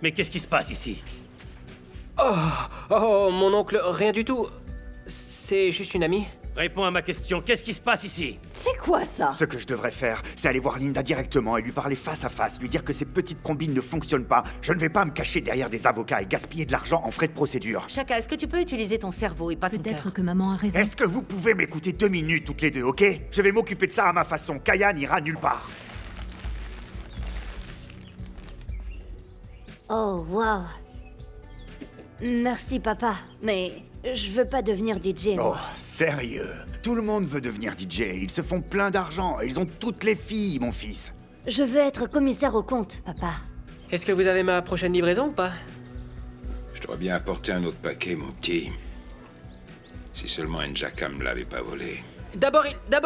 Mais qu'est-ce qui se passe ici? Oh, mon oncle, rien du tout. C'est juste une amie. Réponds à ma question, qu'est-ce qui se passe ici? C'est quoi ça? Ce que je devrais faire, c'est aller voir Linda directement et lui parler face à face, lui dire que ces petites combines ne fonctionnent pas. Je ne vais pas me cacher derrière des avocats et gaspiller de l'argent en frais de procédure. Chaka, est-ce que tu peux utiliser ton cerveau et pas ton cœur? Peut-être que maman a raison. Est-ce que vous pouvez m'écouter 2 minutes toutes les deux, ok? Je vais m'occuper de ça à ma façon. Kaya n'ira nulle part. Oh, wow. Merci, papa. Mais je veux pas devenir DJ, Oh, moi. sérieux? Tout le monde veut devenir DJ. Ils se font plein d'argent. Ils ont toutes les filles, mon fils. Je veux être commissaire au compte, papa. Est-ce que vous avez ma prochaine livraison ou pas? Je t'aurais bien apporté un autre paquet, mon petit. Si seulement Njaka me l'avait pas volé. D'abord,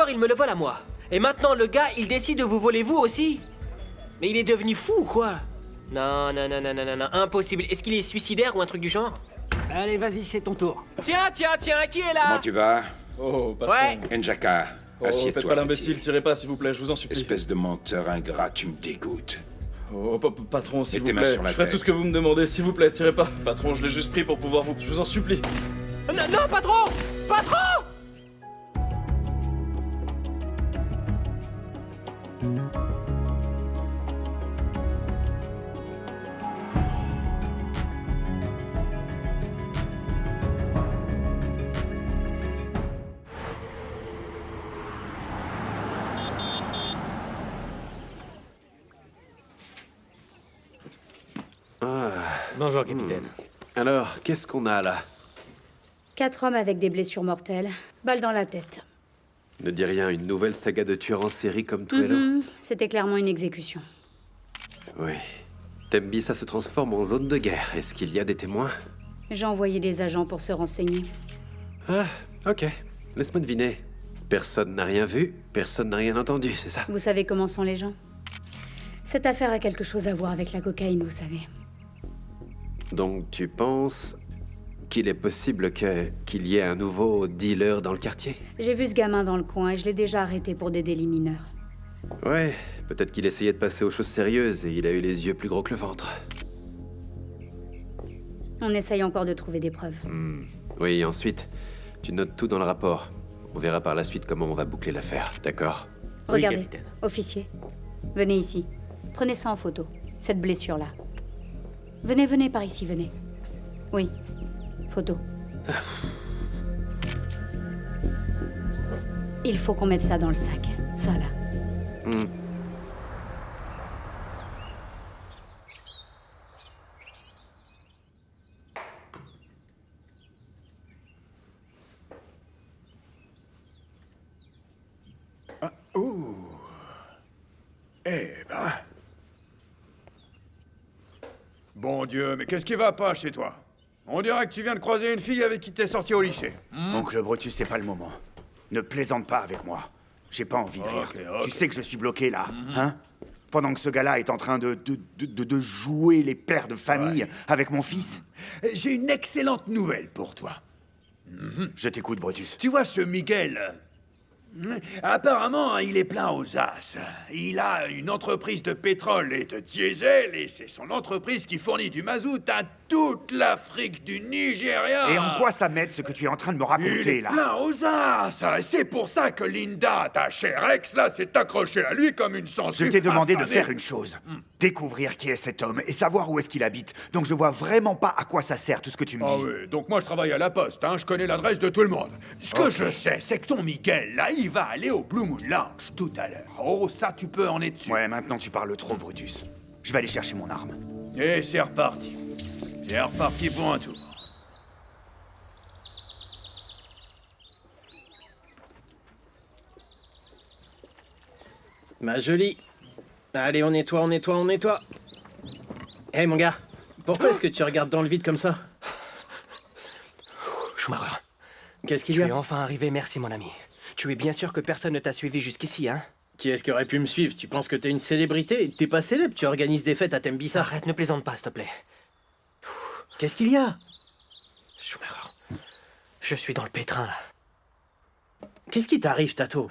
il me le vole à moi. Et maintenant, le gars, il décide de vous voler vous aussi? Mais il est devenu fou ou quoi? Non, non, non, non, non, non, non, impossible. Est-ce qu'il est suicidaire ou un truc du genre? Allez, vas-y, c'est ton tour. Tiens, qui est Comment là? tu vas? Oh, patron. Ouais. Njaka, Oh, assieds-toi. faites pas l'imbécile, petit. tirez pas, s'il vous plaît, je vous en supplie. Espèce de menteur ingrat, tu me dégoûtes. Oh, patron, s'il Mets vous tes mains plaît. sur la Je ferai tête. tout ce que vous me demandez, s'il vous plaît, tirez pas. Patron, je l'ai juste pris pour pouvoir vous... Je vous en supplie. Non, non, patron! Patron! Bonjour, capitaine. Alors, qu'est-ce qu'on a là? 4 hommes avec des blessures mortelles, balles dans la tête. Ne dis rien, une nouvelle saga de tueurs en série comme Tuello? C'était clairement une exécution. Oui. Tembisa se transforme en zone de guerre. Est-ce qu'il y a des témoins? J'ai envoyé des agents pour se renseigner. Ah, ok. Laisse-moi deviner. Personne n'a rien vu, personne n'a rien entendu, c'est ça? Vous savez comment sont les gens? Cette affaire a quelque chose à voir avec la cocaïne, vous savez. Donc tu penses qu'il est possible qu'il y ait un nouveau dealer dans le quartier? J'ai vu ce gamin dans le coin et je l'ai déjà arrêté pour des délits mineurs. Ouais, peut-être qu'il essayait de passer aux choses sérieuses et il a eu les yeux plus gros que le ventre. On essaye encore de trouver des preuves. Oui, ensuite, tu notes tout dans le rapport. On verra par la suite comment on va boucler l'affaire, d'accord? Regardez, capitaine. officier. Venez ici. Prenez ça en photo, cette blessure-là. Venez, venez par ici, venez. Oui, photo. Il faut qu'on mette ça dans le sac. Ça, là. Eh ben... Bon Dieu, mais qu'est-ce qui va pas chez toi? On dirait que tu viens de croiser une fille avec qui t'es sorti au lycée. Oncle Brutus, c'est pas le moment. Ne plaisante pas avec moi. J'ai pas envie de rire. Ok. Tu sais que je suis bloqué là, hein? Pendant que ce gars-là est en train de jouer les pères de famille avec mon fils. J'ai une excellente nouvelle pour toi. Je t'écoute, Brutus. Tu vois ce Miguel? Apparemment, il est plein aux as. Il a une entreprise de pétrole et de diesel, et c'est son entreprise qui fournit du mazout à toute l'Afrique du Nigeria. Et en quoi ça m'aide ce que tu es en train de me Il raconter est là? plein aux as. C'est pour ça que Linda, ta chère ex, là, s'est accrochée à lui comme une Je sangsue t'ai demandé de affamée. faire une chose. Découvrir qui est cet homme et savoir où est-ce qu'il habite. Donc je vois vraiment pas à quoi ça sert tout ce que tu me dis. Ah oui, donc moi je travaille à la poste, hein, je connais l'adresse de tout le monde. Ce que je sais, c'est que ton Miguel, là, il va aller au Blue Moon Lounge tout à l'heure. Oh, ça, tu peux en être sûr. Ouais, maintenant tu parles trop, Brutus. Je vais aller chercher mon arme. Et c'est reparti. C'est reparti pour un tour. Ma jolie. Allez, on nettoie, on nettoie, on nettoie. Hé, mon gars, pourquoi est-ce que tu regardes dans le vide comme ça? Schumacher. Qu'est-ce qu'il y Tu es a? enfin arrivé, merci mon ami. Tu es bien sûr que personne ne t'a suivi jusqu'ici, hein? Qui est-ce qui aurait pu me suivre? Tu penses que t'es une célébrité? T'es pas célèbre, tu organises des fêtes à Tembisa. Arrête, ne plaisante pas, s'il te plaît. Qu'est-ce qu'il y a? Schumacher, je suis dans le pétrin, là. Qu'est-ce qui t'arrive, Tato?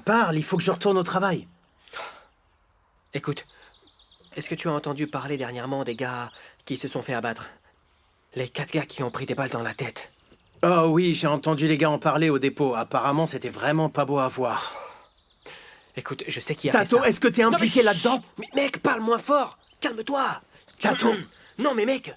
Parle, il faut que je retourne au travail. Écoute, est-ce que tu as entendu parler dernièrement des gars qui se sont fait abattre? Les 4 gars qui ont pris des balles dans la tête. Oh oui, j'ai entendu les gars en parler au dépôt. Apparemment, c'était vraiment pas beau à voir. Écoute, je sais qui a fait Tato, ça. est-ce que t'es Non, mais impliqué chut. là-dedans? Mais mec, parle moins fort. Calme-toi. Tato. Non, mais mec.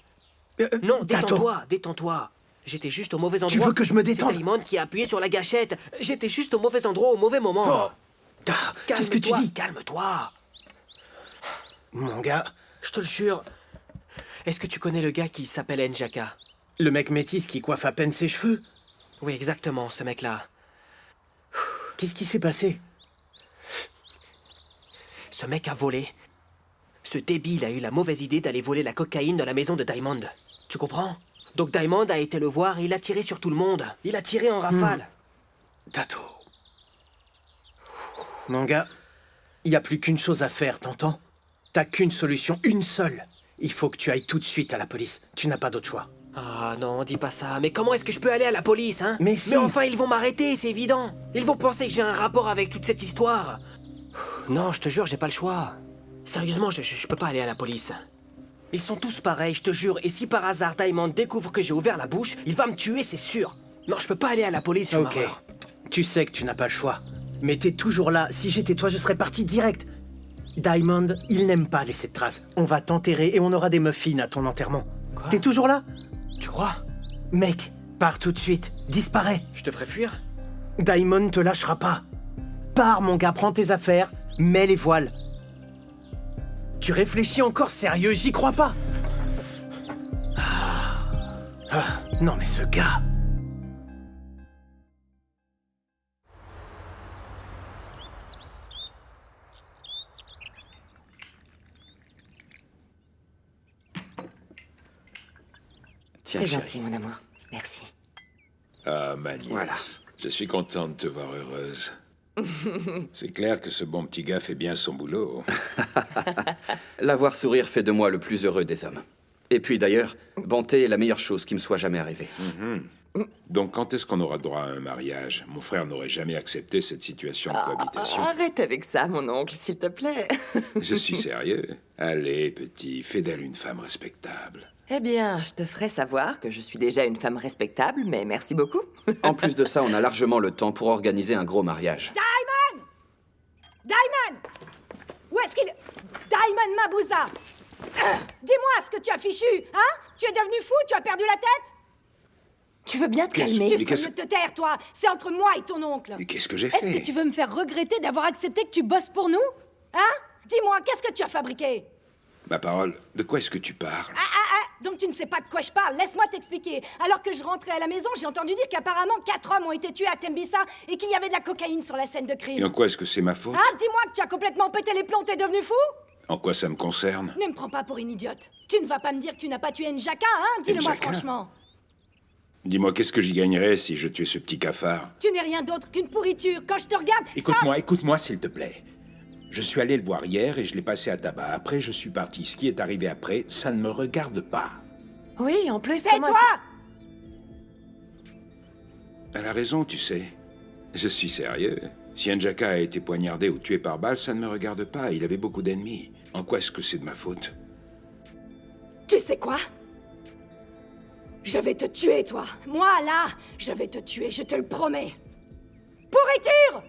Non, Tato. détends-toi, détends-toi. J'étais juste au mauvais endroit. veux que je me détende? C'est Diamond qui a appuyé sur la gâchette. J'étais juste au mauvais endroit au mauvais moment. Oh. Qu'est-ce que tu dis? Calme-toi. Mon gars, Je te le jure. Est-ce que tu connais le gars qui s'appelle Njaka? le mec métis qui coiffe à peine ses cheveux. Oui, exactement, ce mec-là. Qu'est-ce qui s'est passé? Ce mec a volé. Ce débile a eu la mauvaise idée d'aller voler la cocaïne dans la maison de Diamond. Tu comprends? Donc Diamond a été le voir et il a tiré sur tout le monde. Il a tiré en rafale. Tato. Mon gars, il y a plus qu'une chose à faire, t'entends? T'as qu'une solution, une seule. Il faut que tu ailles tout de suite à la police. Tu n'as pas d'autre choix. Ah non, dis pas ça. Mais comment est-ce que je peux aller à la police, hein? Mais si. Mais enfin, ils vont m'arrêter, c'est évident. Ils vont penser que j'ai un rapport avec toute cette histoire. Non, je te jure, j'ai pas le choix. Sérieusement, je peux pas aller à la police. Ils sont tous pareils, je te jure. Et si par hasard Diamond découvre que j'ai ouvert la bouche, il va me tuer, c'est sûr. Non, je peux pas aller à la police, Ok. Schumacher. Tu sais que tu n'as pas le choix. Mais t'es toujours là. Si j'étais toi, je serais parti direct. Diamond, il n'aime pas laisser de traces. On va t'enterrer et on aura des muffins à ton enterrement. Quoi? T'es toujours là? Tu crois? Mec, pars tout de suite. Disparais. Je te ferai fuir? Diamond te lâchera pas. Pars, mon gars, prends tes affaires, mets les voiles. Tu réfléchis encore sérieux, j'y crois pas. Non mais ce gars... Tiens, C'est chérie. gentil, mon amour. Merci. Ah, ma nièce. Voilà. Je suis content de te voir heureuse. C'est clair que ce bon petit gars fait bien son boulot. La voir sourire fait de moi le plus heureux des hommes. Et puis d'ailleurs, bonté est la meilleure chose qui me soit jamais arrivée. Donc quand est-ce qu'on aura droit à un mariage? Mon frère n'aurait jamais accepté cette situation de cohabitation. Arrête avec ça, mon oncle, s'il te plaît. Je suis sérieux. Allez, petit, fais d'elle une femme respectable. Eh bien, je te ferai savoir que je suis déjà une femme respectable, mais merci beaucoup. En plus de ça, on a largement le temps pour organiser un gros mariage. Diamond! Où est-ce qu'il... Diamond Mabouza! Dis-moi ce que tu as fichu, hein? Tu es devenu fou? Tu as perdu la tête? Tu veux bien te Qu'est-ce- calmer? Tu Mais ferais qu'est-ce- mieux de te taire, toi! C'est entre moi et ton oncle! Mais qu'est-ce que j'ai Est-ce fait? que tu veux me faire regretter d'avoir accepté que tu bosses pour nous? Hein? Dis-moi, qu'est-ce que tu as fabriqué? Ma parole, de quoi est-ce que tu parles? Donc tu ne sais pas de quoi je parle, laisse-moi t'expliquer. Alors que je rentrais à la maison, j'ai entendu dire qu'apparemment 4 hommes ont été tués à Tembisa et qu'il y avait de la cocaïne sur la scène de Et crime. en quoi est-ce que c'est ma faute? Ah, dis-moi que tu as complètement pété les plombs, t'es devenu fou? En quoi ça me concerne? Ne me prends pas pour une idiote. Tu ne vas pas me dire que tu n'as pas tué Njaka, hein? Dis-le-moi Njaka? franchement. Dis-moi, qu'est-ce que j'y gagnerais si je tuais ce petit cafard? Tu n'es rien d'autre qu'une pourriture. Quand je te regarde, Écoute-moi, s'il te plaît. Je suis allé le voir hier et je l'ai passé à tabac. Après, je suis parti. Ce qui est arrivé après, ça ne me regarde pas. Oui, en plus, c'est comment toi! Elle a raison, tu sais. Je suis sérieux. Si Njaka a été poignardé ou tué par balle, ça ne me regarde pas. Il avait beaucoup d'ennemis. En quoi est-ce que c'est de ma faute? Tu sais quoi? Je vais te tuer, toi. Moi, là, je vais te tuer, je te le promets. Pourriture!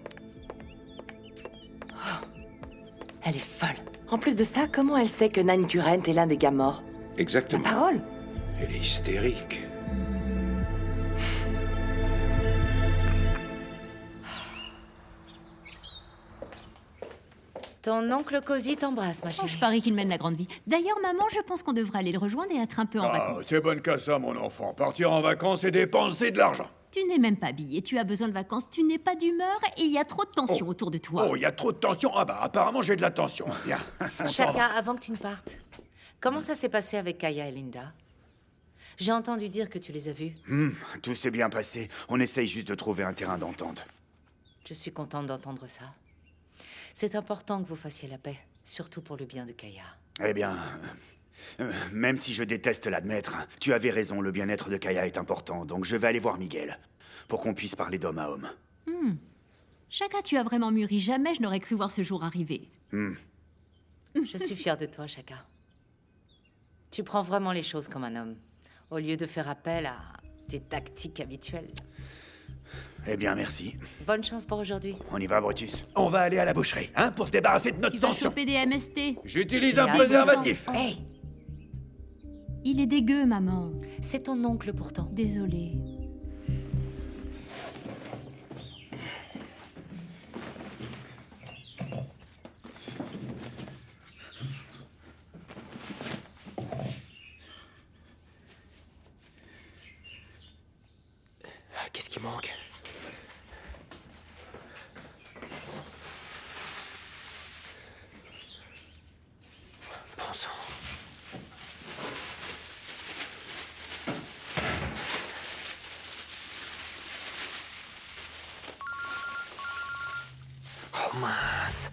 Elle est folle. En plus de ça, comment elle sait que Nine Current est l'un des gars morts? Exactement. Parole. Elle est hystérique. Ton oncle Cozy t'embrasse, ma chérie. Je parie qu'il mène la grande vie. D'ailleurs, maman, je pense qu'on devrait aller le rejoindre et être un peu en Ah, vacances. c'est bonne qu'à ça, mon enfant. Partir en vacances et dépenser de l'argent. Tu n'es même pas habillé, tu as besoin de vacances, tu n'es pas d'humeur et il y a trop de tension autour de toi. Oh, il y a trop de tension. Ah bah, apparemment, j'ai de la tension. Bien. Chaka, avant que tu ne partes, comment ça s'est passé avec Kaya et Linda? J'ai entendu dire que tu les as vus. Tout s'est bien passé. On essaye juste de trouver un terrain d'entente. Je suis contente d'entendre ça. C'est important que vous fassiez la paix, surtout pour le bien de Kaya. Eh bien, même si je déteste l'admettre, tu avais raison, le bien-être de Kaya est important, donc je vais aller voir Miguel, pour qu'on puisse parler d'homme à homme. Chaka, tu as vraiment mûri. Jamais je n'aurais cru voir ce jour arriver. Je suis fière de toi, Chaka. Tu prends vraiment les choses comme un homme, au lieu de faire appel à tes tactiques habituelles. Eh bien, merci. Bonne chance pour aujourd'hui. On y va, Brutus. On va aller à la boucherie, hein, pour se débarrasser de notre Tu vas tension. choper des MST. J'utilise un Et préservatif. Hey, Il est dégueu, maman. c'est ton oncle pourtant. Désolée. Qu'est-ce qui manque? Bon sang. Oh mince.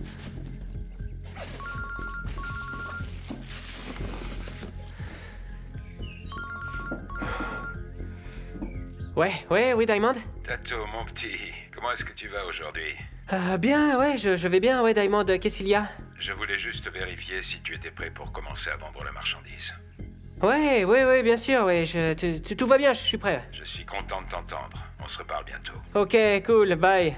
Oui, Diamond? Tato, mon petit, comment est-ce que tu vas aujourd'hui? Bien, ouais, je vais bien, ouais, Diamond. Qu'est-ce qu'il y a? Je voulais juste vérifier si tu étais prêt pour commencer à vendre la marchandise. Ouais, bien sûr, ouais, tout va bien, je suis prêt. Je suis content de t'entendre. On se reparle bientôt. Ok, cool, bye.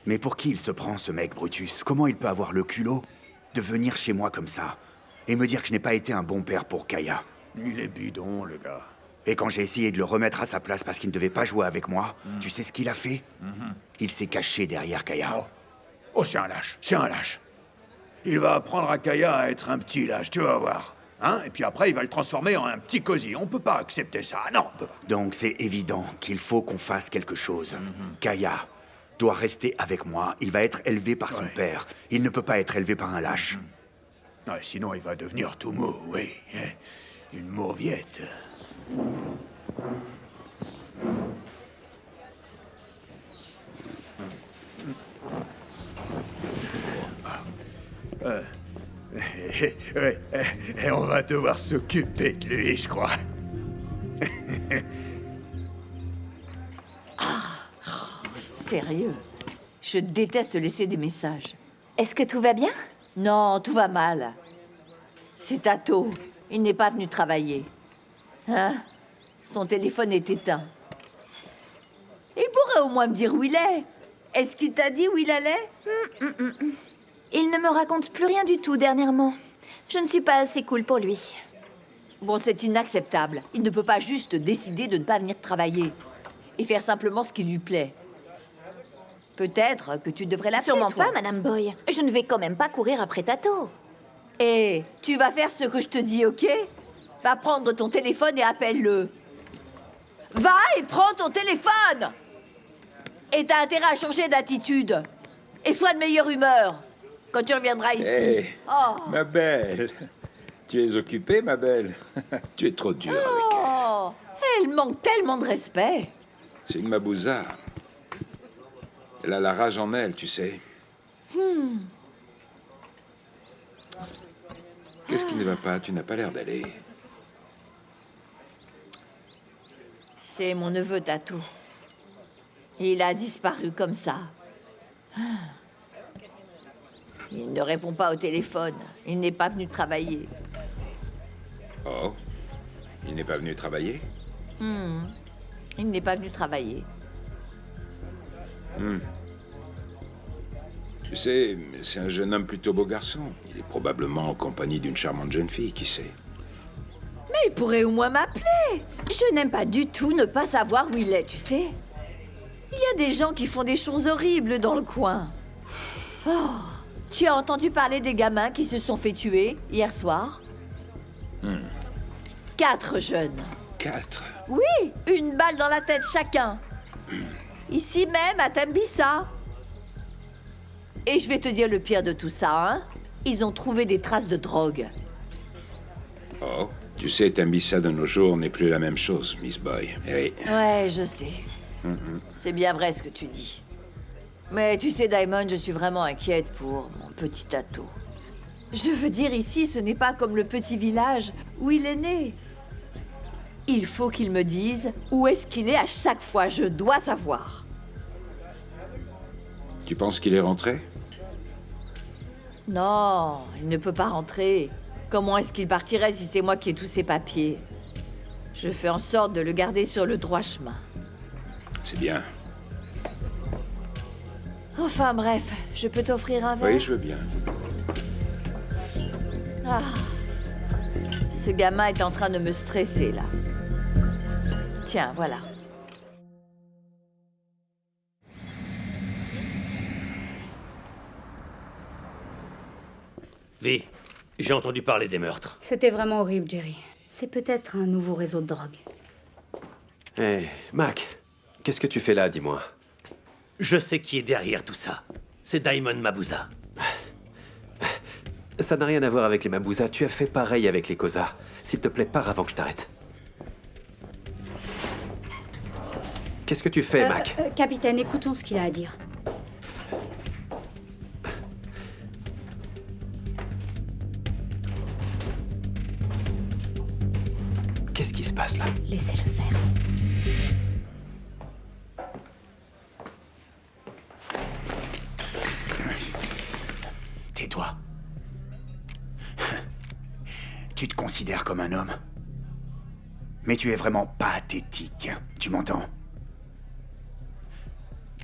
Mais pour qui il se prend, ce mec, Brutus? Comment il peut avoir le culot de venir chez moi comme ça et me dire que je n'ai pas été un bon père pour Kaya? Il est bidon, le gars. Et quand j'ai essayé de le remettre à sa place parce qu'il ne devait pas jouer avec moi, tu sais ce qu'il a fait? Il s'est caché derrière Kaya. Oh, c'est un lâche. Il va apprendre à Kaya à être un petit lâche, tu vas voir. Hein? Et puis après, il va le transformer en un petit cosy. On peut pas accepter ça, non, on peut pas. Donc c'est évident qu'il faut qu'on fasse quelque chose. Kaya doit rester avec moi. Il va être élevé par son père. Il ne peut pas être élevé par un lâche. Ouais, sinon, il va devenir tout mou, oui. Une mauviette. Et on va devoir s'occuper de lui, je crois. Sérieux, je déteste laisser des messages. Est-ce que tout va bien? Non, tout va mal. C'est Tato. Il n'est pas venu travailler. Hein? Son téléphone est éteint. Il pourrait au moins me dire où il est. Est-ce qu'il t'a dit où il allait? Il ne me raconte plus rien du tout dernièrement. Je ne suis pas assez cool pour lui. Bon, c'est inacceptable. Il ne peut pas juste décider de ne pas venir travailler et faire simplement ce qui lui plaît. Peut-être que tu devrais l'appeler, Sûrement toi. pas, Madame Boy. Je ne vais quand même pas courir après Tato. Et tu vas faire ce que je te dis, ok? Va prendre ton téléphone et appelle-le. Va et prends ton téléphone! Et t'as intérêt à changer d'attitude. Et sois de meilleure humeur quand tu reviendras ici. Hey, Oh. ma belle. Tu es occupée, ma belle. Tu es trop dure avec elle. Oh, elle manque tellement de respect. C'est une mabouza. Elle a la rage en elle, tu sais. Qu'est-ce qui ne va pas? Tu n'as pas l'air d'aller. C'est mon neveu Tato. Il a disparu comme ça. Il ne répond pas au téléphone. Il n'est pas venu travailler. Oh, il n'est pas venu travailler? Il n'est pas venu travailler. Tu sais, c'est un jeune homme plutôt beau garçon. Il est probablement en compagnie d'une charmante jeune fille, qui sait. Mais il pourrait au moins m'appeler. Je n'aime pas du tout ne pas savoir où il est, tu sais. Il y a des gens qui font des choses horribles dans le coin. Oh, tu as entendu parler des gamins qui se sont fait tuer hier soir? 4 jeunes. 4? Oui, une balle dans la tête chacun. Ici même, à Tembisa. Et je vais te dire le pire de tout ça, hein. Ils ont trouvé des traces de drogue. Oh, tu sais, Tembisa de nos jours n'est plus la même chose, Miss Boy. Oui. Ouais, je sais. C'est bien vrai ce que tu dis. Mais tu sais, Diamond, je suis vraiment inquiète pour mon petit Atto. Je veux dire, ici, ce n'est pas comme le petit village où il est né. Il faut qu'il me dise où est-ce qu'il est à chaque fois. Je dois savoir. Tu penses qu'il est rentré? Non, il ne peut pas rentrer. Comment est-ce qu'il partirait si c'est moi qui ai tous ses papiers? Je fais en sorte de le garder sur le droit chemin. C'est bien. Enfin bref, je peux t'offrir un verre? Oui, je veux bien. Ah. Ce gamin est en train de me stresser, là. Tiens, voilà. Vi, j'ai entendu parler des meurtres. C'était vraiment horrible, Jerry. C'est peut-être un nouveau réseau de drogue. Hé, Mac, qu'est-ce que tu fais là, dis-moi? Je sais qui est derrière tout ça. C'est Diamond Mabuza. Ça n'a rien à voir avec les Mabuza. Tu as fait pareil avec les Koza. S'il te plaît, pars avant que je t'arrête. Qu'est-ce que tu fais, Mac? Capitaine, écoutons ce qu'il a à dire. Qu'est-ce qui se passe là? Laissez-le faire. Tais-toi. Tu te considères comme un homme. Mais tu es vraiment pathétique. Tu m'entends?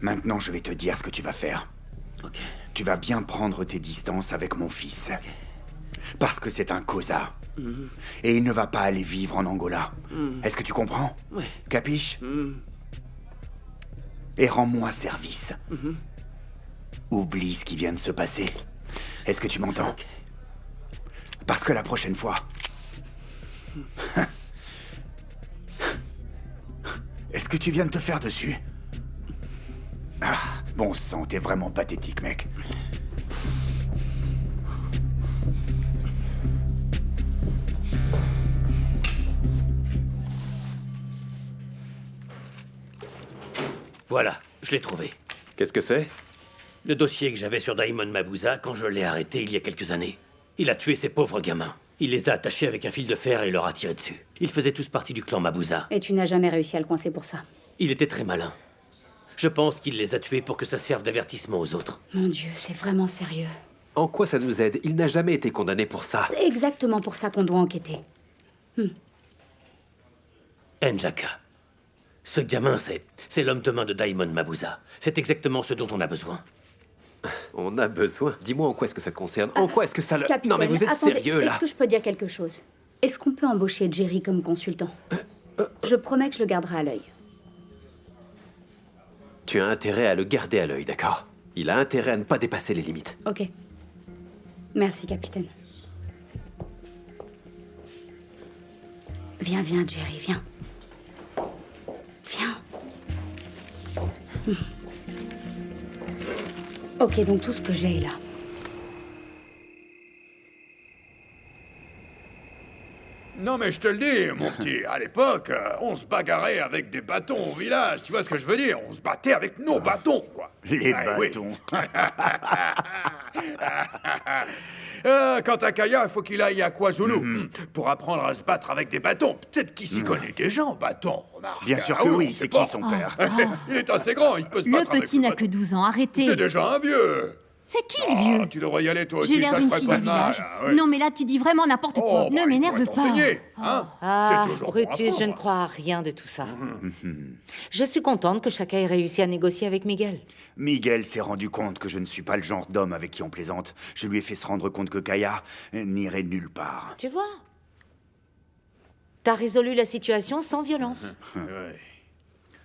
Maintenant, je vais te dire ce que tu vas faire. Ok. Tu vas bien prendre tes distances avec mon fils. Ok. Parce que c'est un Koza. Et il ne va pas aller vivre en Angola. Est-ce que tu comprends? Ouais. Capiche? Et rends-moi service. Oublie ce qui vient de se passer. Est-ce que tu m'entends? Ok. Parce que la prochaine fois... Est-ce que tu viens de te faire dessus? Ah, bon sang, t'es vraiment pathétique, mec. Voilà, je l'ai trouvé. Qu'est-ce que c'est? Le dossier que j'avais sur Diamond Mabuza quand je l'ai arrêté il y a quelques années. Il a tué ces pauvres gamins. Il les a attachés avec un fil de fer et leur a tiré dessus. Ils faisaient tous partie du clan Mabuza. Et tu n'as jamais réussi à le coincer pour ça. Il était très malin. Je pense qu'il les a tués pour que ça serve d'avertissement aux autres. Mon Dieu, c'est vraiment sérieux. En quoi ça nous aide? Il n'a jamais été condamné pour ça. C'est exactement pour ça qu'on doit enquêter. Njaka. Ce gamin, c'est l'homme de main de Diamond Mabuza. C'est exactement ce dont on a besoin. On a besoin. Dis-moi en quoi est-ce que ça te concerne? En quoi est-ce que ça le... Capitaine, non mais vous êtes attendez, sérieux là? Est-ce que je peux dire quelque chose? Est-ce qu'on peut embaucher Jerry comme consultant? Je promets que je le garderai à l'œil. Tu as intérêt à le garder à l'œil, d'accord? Il a intérêt à ne pas dépasser les limites. Ok. Merci, capitaine. Viens, viens, Jerry, viens. Viens. Ok, donc tout ce que j'ai est là. Non mais je te le dis, mon petit, à l'époque, on se bagarrait avec des bâtons au village, tu vois ce que je veux dire? On se battait avec nos bâtons, quoi. Les oui. bâtons. Quant à Kaya, il faut qu'il aille à KwaZulu pour apprendre à se battre avec des bâtons. Peut-être qu'il s'y connaît déjà en bâton, remarque. Bien sûr Ah que on oui, sait c'est pas. qui son père? Il est assez grand, il peut se Le battre avec petit n'a que 12 ans, arrêtez. C'est déjà un vieux. C'est qui le vieux? Tu devrais y aller toi aussi, J'ai l'air ça d'une ferait fille pas du de mal. village. Oui. Non mais là tu dis vraiment n'importe quoi. Oh, Ne bah, m'énerve il pas. pourrait t'enseigner, hein. Ah, C'est toujours pour Brutus, je ne apprendre. crois à rien de tout ça. Je suis contente que chacun ait réussi à négocier avec Miguel. Miguel s'est rendu compte que je ne suis pas le genre d'homme avec qui on plaisante. Je lui ai fait se rendre compte que Kaya n'irait nulle part. Tu vois? T'as résolu la situation sans violence.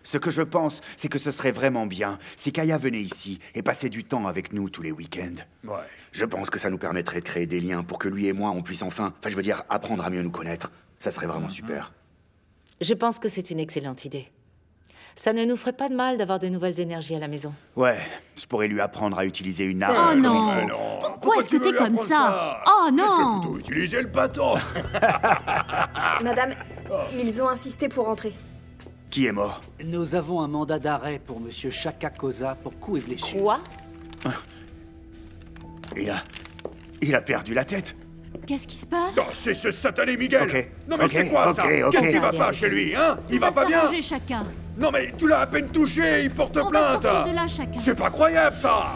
Ce que je pense, c'est que ce serait vraiment bien si Kaya venait ici et passait du temps avec nous tous les week-ends. Ouais. Je pense que ça nous permettrait de créer des liens pour que lui et moi, on puisse enfin, je veux dire, apprendre à mieux nous connaître. Ça serait vraiment super. Je pense que c'est une excellente idée. Ça ne nous ferait pas de mal d'avoir de nouvelles énergies à la maison. Ouais, je pourrais lui apprendre à utiliser une Oh arme. non. comme il faut. Pourquoi est-ce que t'es comme ça? Oh Laisse-le non. plutôt utiliser le bâton. Madame, ils ont insisté pour entrer. Qui est mort? Nous avons un mandat d'arrêt pour Monsieur Chaka Koza pour coups et blessures. Quoi? Il a perdu la tête. Qu'est-ce qui se passe? Non, c'est ce satané Miguel. Ok, Non mais ok, c'est quoi ça? ok. Qu'est-ce qui va pas chez lui, hein? Il va pas bien? s'arranger, Chaka. Non mais tu l'as à peine touché, il porte On va plainte. sortir de là, Chaka. C'est pas croyable ça.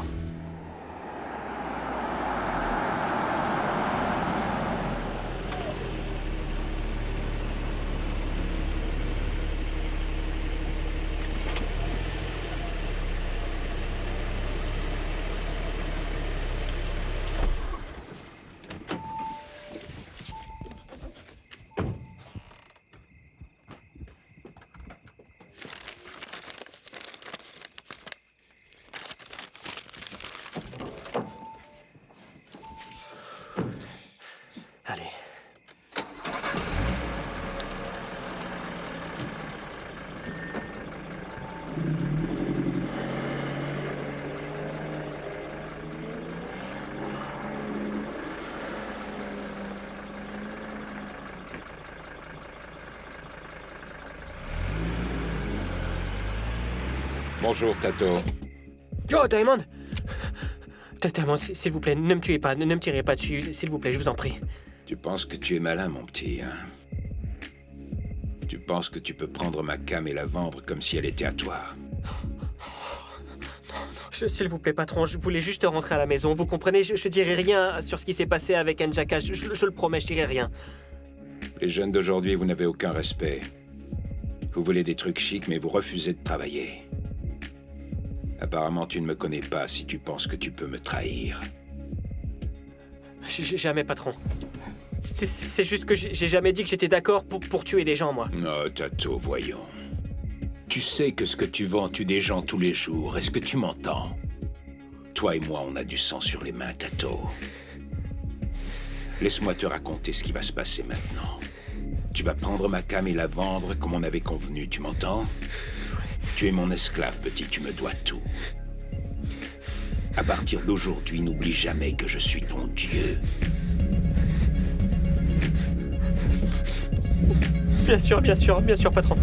Allez. Bonjour, Tato. Oh, Diamond! Diamond, s'il vous plaît, ne me tuez pas, ne me tirez pas dessus, s'il vous plaît, je vous en prie. Tu penses que tu es malin, mon petit, hein? Tu penses que tu peux prendre ma cam et la vendre comme si elle était à toi? S'il vous plaît, patron, je voulais juste rentrer à la maison, vous comprenez? Je dirai rien sur ce qui s'est passé avec Njaka, je le promets, je dirai rien. Les jeunes d'aujourd'hui, vous n'avez aucun respect. Vous voulez des trucs chics, mais vous refusez de travailler. Apparemment, tu ne me connais pas si tu penses que tu peux me trahir. Jamais, patron. C'est juste que j'ai jamais dit que j'étais d'accord pour tuer des gens, moi. Non, Tato, voyons. Tu sais que ce que tu vends tue des gens tous les jours. Est-ce que tu m'entends? Toi et moi, on a du sang sur les mains, Tato. Laisse-moi te raconter ce qui va se passer maintenant. Tu vas prendre ma cam et la vendre comme on avait convenu, tu m'entends? Tu es mon esclave, petit, tu me dois tout. À partir d'aujourd'hui, n'oublie jamais que je suis ton dieu. Bien sûr, patron.